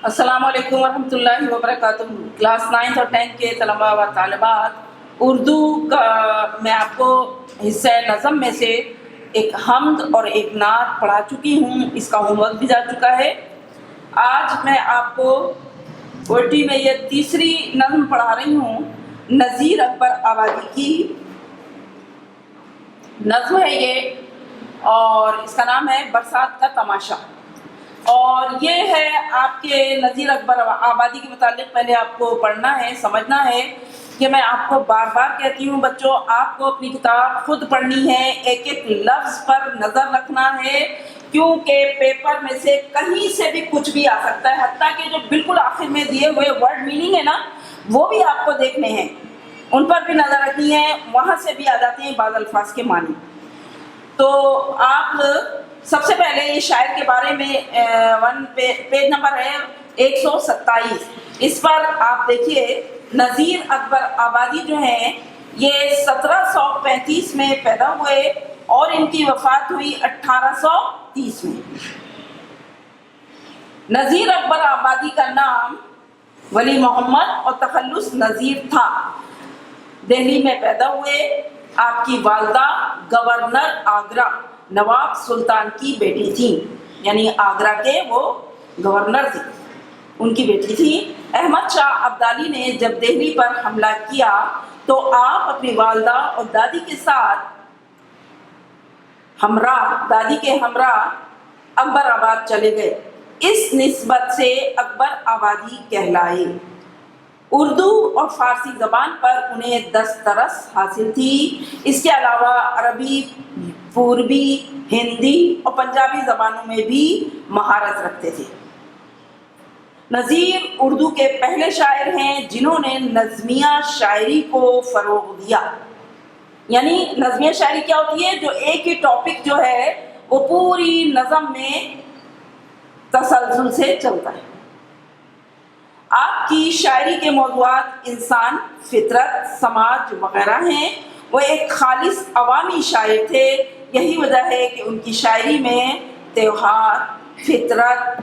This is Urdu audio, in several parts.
السلام علیکم ورحمۃ اللہ وبرکاتہ۔ کلاس 9 اور 10 کے طلباء و طالبات، اردو کا میں آپ کو حصہ نظم میں سے ایک حمد اور ایک نعت پڑھا چکی ہوں، اس کا ہوم ورک بھی جا چکا ہے۔ آج میں آپ کو اردو میں یہ تیسری نظم پڑھا رہی ہوں، نذیر اکبر آبادی کی نظم ہے یہ، اور اس کا نام ہے برسات کا تماشا۔ اور یہ ہے آپ کے نذیر اکبر آبادی کے متعلق پہلے آپ کو پڑھنا ہے، سمجھنا ہے کہ میں آپ کو بار بار کہتی ہوں بچوں، آپ کو اپنی کتاب خود پڑھنی ہے، ایک ایک لفظ پر نظر رکھنا ہے، کیونکہ پیپر میں سے کہیں سے بھی کچھ بھی آ سکتا ہے، حتیٰ کہ جو بالکل آخر میں دیے ہوئے ورڈ میننگ ہے نا، وہ بھی آپ کو دیکھنے ہیں، ان پر بھی نظر رکھنی ہے، وہاں سے بھی آ جاتے ہیں بعض الفاظ کے معنی۔ تو آپ سب سے پہلے یہ شاعر کے بارے میں پیج نمبر ہے 127، اس پر آپ دیکھیے نذیر اکبر آبادی جو ہیں یہ 1735 میں پیدا ہوئے اور ان کی وفات ہوئی 1830 میں۔ نذیر اکبر آبادی کا نام ولی محمد اور تخلص نذیر تھا۔ دہلی میں پیدا ہوئے، آپ کی والدہ گورنر آگرہ نواب سلطان کی بیٹی تھی، یعنی آگرہ کے وہ گورنر تھے، ان کی بیٹی تھی۔ احمد شاہ ابدالی نے جب دہلی پر حملہ کیا تو آپ اپنی والدہ اور دادی کے ساتھ دادی کے ہمراہ اکبر آباد چلے گئے، اس نسبت سے اکبر آبادی کہلائے۔ اردو اور فارسی زبان پر انہیں دسترس حاصل تھی، اس کے علاوہ عربی، پوربی، ہندی اور پنجابی زبانوں میں بھی مہارت رکھتے تھے۔ نذیر اردو کے پہلے شاعر ہیں جنہوں نے نظمیہ شاعری کو فروغ دیا۔ یعنی نظمیہ شاعری کیا ہوتی ہے؟ جو ایک ہی ٹاپک جو ہے وہ پوری نظم میں تسلسل سے چلتا ہے۔ آپ کی شاعری کے موضوعات انسان، فطرت، سماج وغیرہ ہیں۔ وہ ایک خالص عوامی شاعر تھے، یہی وجہ ہے کہ ان کی شاعری میں تہوار، فطرت،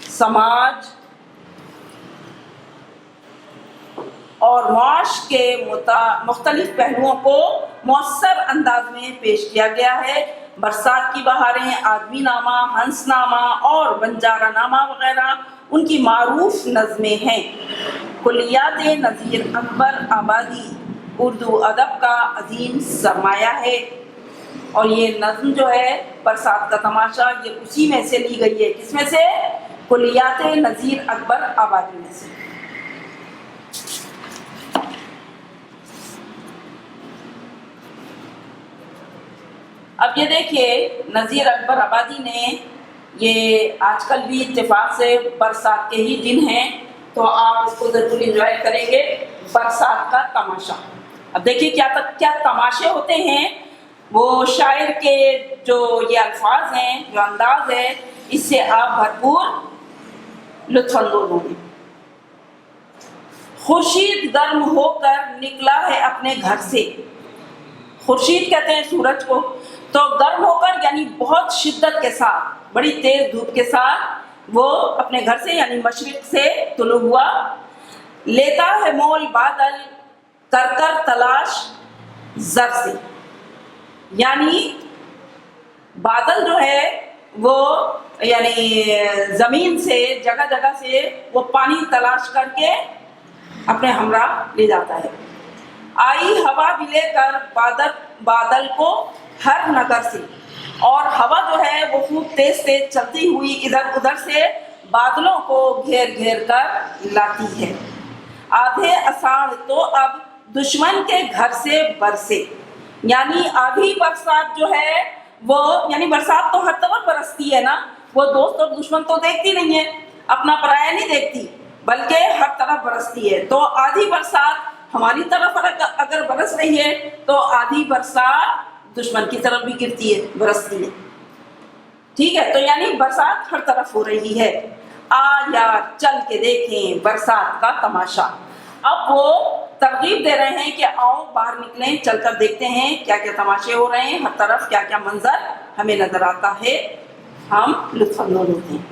سماج اور معاش کے مختلف پہلوؤں کو مؤثر انداز میں پیش کیا گیا ہے۔ برسات کی بہاریں، آدمی نامہ، ہنس نامہ اور بنجارہ نامہ وغیرہ ان کی معروف نظمیں ہیں۔ کلیات نذیر اکبر آبادی اردو ادب کا عظیم سرمایہ ہے، اور یہ نظم جو ہے برسات کا تماشا، یہ اسی میں سے لی گئی ہے۔ کس میں سے؟ کلیات نذیر اکبر آبادی میں سے۔ اب یہ دیکھیے نذیر اکبر آبادی نے، یہ آج کل بھی اتفاق سے برسات کے ہی دن ہیں تو آپ اس کو ضرور انجوائے کریں گے، برسات کا تماشا۔ اب دیکھیے کیا تماشے ہوتے ہیں، وہ شاعر کے جو یہ الفاظ ہیں، جو انداز ہے، اس سے آپ بھرپور لطف اندوز ہوں گے۔ خورشید گرم ہو کر نکلا ہے اپنے گھر سے، خورشید کہتے ہیں سورج کو، تو گرم ہو کر یعنی بہت شدت کے ساتھ، بڑی تیز دھوپ کے ساتھ وہ اپنے گھر سے یعنی مشرق سے طلوع ہوا۔ لیتا ہے مول بادل کر کر تلاش زر سے، یعنی بادل جو ہے وہ یعنی زمین سے جگہ جگہ سے وہ پانی تلاش کر کے اپنے ہمراہ لے جاتا ہے۔ آئی ہوا بھی لے کر بادل کو ہر نگر سے، اور ہوا جو ہے وہ خوب تیز تیز چلتی ہوئی ادھر ادھر سے بادلوں کو گھیر گھیر کر لاتی ہے۔ آدھے اساڑ تو اب دشمن کے گھر سے برسے، یعنی آدھی برسات جو ہے وہ، یعنی برسات تو ہر طرف برستی ہے نا، وہ دوست اور دشمن تو دیکھتی نہیں ہے، اپنا پرایا نہیں دیکھتی، بلکہ ہر طرف برستی ہے۔ تو آدھی برسات ہماری طرف اگر برس رہی ہے تو آدھی برسات دشمن کی طرف بھی گرتی ہے، برستی ہے، ٹھیک ہے؟ تو یعنی برسات ہر طرف ہو رہی ہے۔ آ یار چل کے دیکھیں برسات کا تماشا۔ اب وہ ترغیب دے رہے ہیں کہ آؤ باہر نکلیں، چل کر دیکھتے ہیں کیا کیا تماشے ہو رہے ہیں، ہر طرف کیا کیا منظر ہمیں نظر آتا ہے، ہم لطف اندوز ہوتے ہیں۔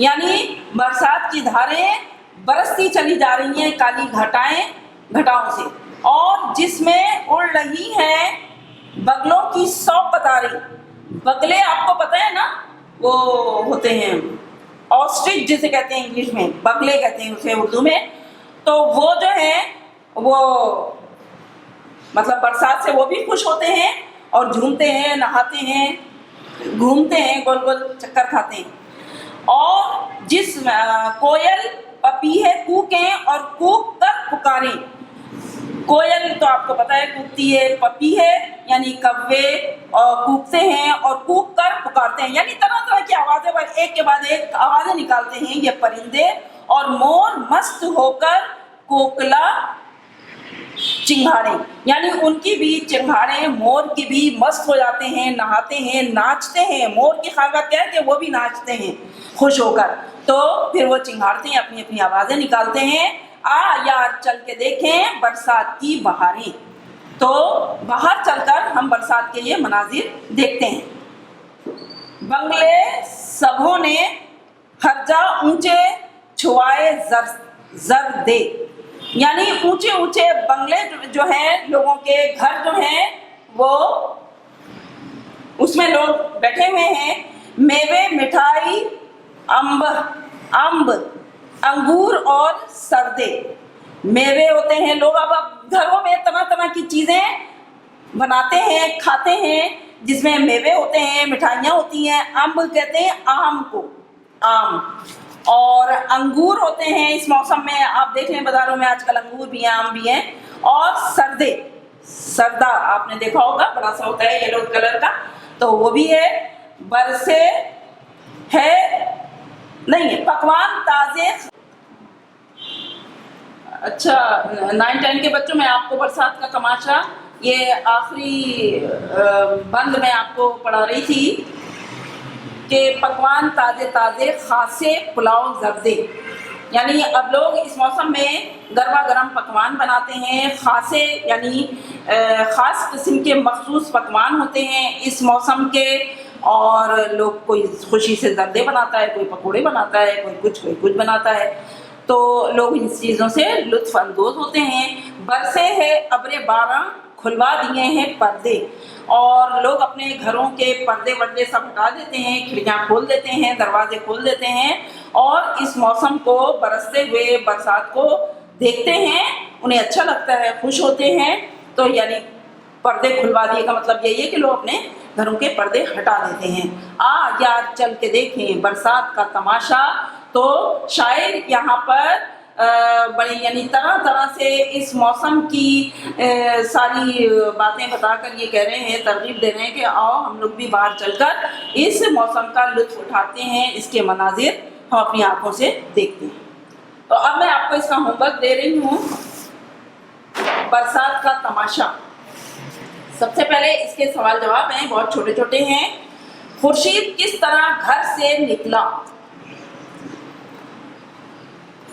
یعنی برسات کی دھاریں برستی چلی جا رہی ہیں کالی گھٹاؤں سے، اور جس میں اڑ رہی ہیں بگلوں کی 100 قطاریں۔ بگلے آپ کو پتہ ہے نا، وہ ہوتے ہیں آسٹرچ جسے کہتے ہیں انگلش میں، بگلے کہتے ہیں اسے اردو میں۔ تو وہ جو ہیں وہ مطلب برسات سے وہ بھی خوش ہوتے ہیں اور جھومتے ہیں، نہاتے ہیں، گھومتے ہیں، گول گول چکر کھاتے ہیں۔ اور جس کوئل پپیہے کوکیں اور کوک کر پکاریں۔ کوئل تو آپ کو پتہ ہے کوکتی ہے، پپیہے یعنی کوے اور کوکتے ہیں اور کوک کر پکارتے ہیں، یعنی طرح طرح کی آوازیں، ایک کے بعد ایک آوازیں نکالتے ہیں یہ پرندے۔ اور مور مست ہو کر کوکلا چنگھاڑیں، یعنی ان کی بھی چنگھاڑیں مور کی بھی مست ہو جاتے ہیں، نہاتے ہیں، ناچتے ہیں۔ مور کی خاصیت کیا ہے کہ وہ بھی ناچتے ہیں خوش ہو کر، تو پھر وہ چنگھاڑتے ہیں، اپنی اپنی آوازیں نکالتے ہیں۔ آ یار چل کے دیکھیں برسات کی بہاریں۔ تو باہر چل کر ہم برسات کے یہ مناظر دیکھتے ہیں۔ بنگلے سبھوں نے ہر جا اونچے چھوائے زر دے، یعنی اونچے اونچے بنگلے جو ہیں، لوگوں کے گھر جو ہیں، وہ اس میں لوگ بیٹھے ہوئے ہیں۔ میوے مٹھائی امب انگور اور سردے، میوے ہوتے ہیں، لوگ اب گھروں میں طرح طرح کی چیزیں بناتے ہیں، کھاتے ہیں، جس میں میوے ہوتے ہیں، مٹھائیاں ہوتی ہیں۔ امب کہتے ہیں آم کو، آم، اور انگور ہوتے ہیں اس موسم میں، آپ دیکھ لیں بازاروں میں آج کل انگور بھی ہیں، آم بھی ہیں۔ اور سردے، سردا آپ نے دیکھا ہوگا، بڑا سا ہوتا ہے یلو کلر کا، تو وہ بھی ہے۔ برسے ہے نہیں پکوان تازے۔ اچھا 9-10 کے بچوں، میں آپ کو برسات کا تماشا یہ آخری بند میں آپ کو پڑھا رہی تھی کہ پکوان تازے تازے خاصے پلاؤ زردے، یعنی اب لوگ اس موسم میں گرما گرم پکوان بناتے ہیں۔ خاصے یعنی خاص قسم کے مخصوص پکوان ہوتے ہیں اس موسم کے، اور لوگ کوئی خوشی سے زردے بناتا ہے، کوئی پکوڑے بناتا ہے، کوئی کچھ بناتا ہے، تو لوگ ان چیزوں سے لطف اندوز ہوتے ہیں۔ برسے ہے ابرے بارہ کھلوا دیے ہیں پردے، اور لوگ اپنے گھروں کے پردے وردے سب ہٹا دیتے ہیں، کھڑکیاں کھول دیتے ہیں، دروازے کھول دیتے ہیں، اور اس موسم کو برستے ہوئے برسات کو دیکھتے ہیں، انہیں اچھا لگتا ہے، خوش ہوتے ہیں۔ تو یعنی پردے کھلوا دیے کا مطلب یہی ہے کہ لوگ اپنے گھروں کے پردے ہٹا دیتے ہیں۔ آ یار چل کے دیکھیں برسات کا تماشا۔ تو شاعر یہاں پر بڑے یعنی طرح طرح سے اس موسم کی ساری باتیں بتا کر یہ کہہ رہے ہیں، ترغیب دے رہے ہیں کہ آؤ ہم لوگ بھی باہر چل کر اس موسم کا لطف اٹھاتے ہیں، اس کے مناظر ہم اپنی آنکھوں سے دیکھتے ہیں۔ تو اب میں آپ کو اس کا ہوم ورک دے رہی ہوں، برسات کا تماشا۔ سب سے پہلے اس کے سوال جواب ہیں، بہت چھوٹے چھوٹے ہیں۔ خورشید کس طرح گھر سے نکلا؟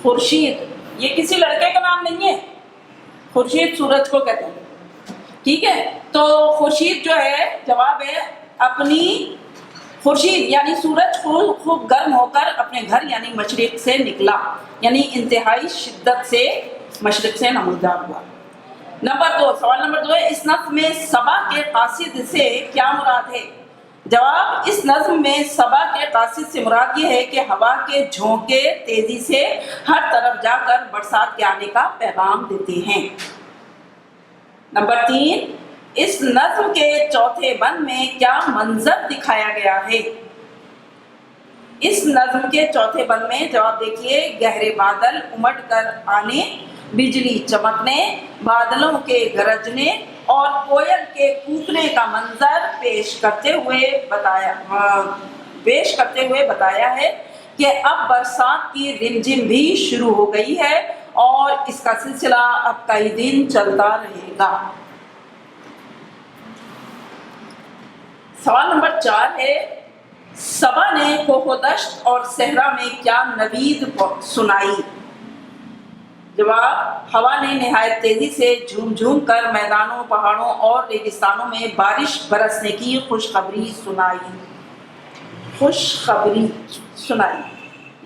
خورشید یہ کسی لڑکے کا نام نہیں ہے، خورشید سورج کو کہتے ہیں، ٹھیک ہے؟ تو خورشید جو ہے جواب ہے اپنی، خورشید یعنی سورج خوب گرم ہو کر اپنے گھر یعنی مشرق سے نکلا، یعنی انتہائی شدت سے مشرق سے نمودار ہوا۔ نمبر 2، سوال نمبر 2 ہے، اس نظم میں صبا کے قاصد سے کیا مراد ہے؟ جواب، اس نظم میں صبا کے قاصد سے مراد یہ ہے کہ ہوا کے جھونکے تیزی سے ہر طرف جا کر برسات کے آنے کا پیغام دیتے ہیں۔ نمبر 3، اس نظم کے چوتھے بند میں کیا منظر دکھایا گیا ہے؟ اس نظم کے چوتھے بند میں جواب دیکھیے، گہرے بادل امٹ کر آنے، بجلی چمکنے، بادلوں کے گرجنے اور کوئل کے کوکنے کا منظر پیش کرتے ہوئے بتایا ہے کہ اب برسات کی رمجم بھی شروع ہو گئی ہے اور اس کا سلسلہ اب کئی دن چلتا رہے گا۔ سوال نمبر 4 ہے، صبا نے کوہ و دشت اور صحرا میں کیا نوید سنائی؟ جواب، ہوا نے نہایت تیزی سے جھوم جھوم کر میدانوں، پہاڑوں اور ریگستانوں میں بارش برسنے کی خوشخبری سنائی،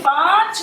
5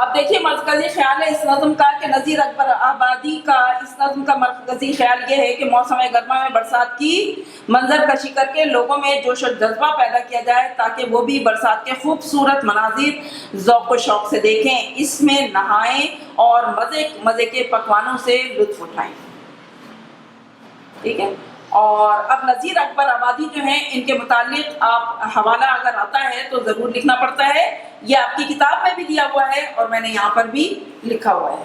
اب دیکھیے مرکزی خیال ہے اس نظم کا کہ نذیر اکبر آبادی کا اس نظم کا مرکزی خیال یہ ہے کہ موسم گرما میں برسات کی منظر کشی کر کے لوگوں میں جوش و جذبہ پیدا کیا جائے تاکہ وہ بھی برسات کے خوبصورت مناظر ذوق و شوق سے دیکھیں، اس میں نہائیں اور مزے کے پکوانوں سے لطف اٹھائیں. ٹھیک ہے. اور اب نذیر اکبر آبادی جو ہیں ان کے متعلق آپ حوالہ اگر آتا ہے تو ضرور لکھنا پڑتا ہے. یہ آپ کی کتاب میں بھی دیا ہوا ہے اور میں نے یہاں پر بھی لکھا ہوا ہے.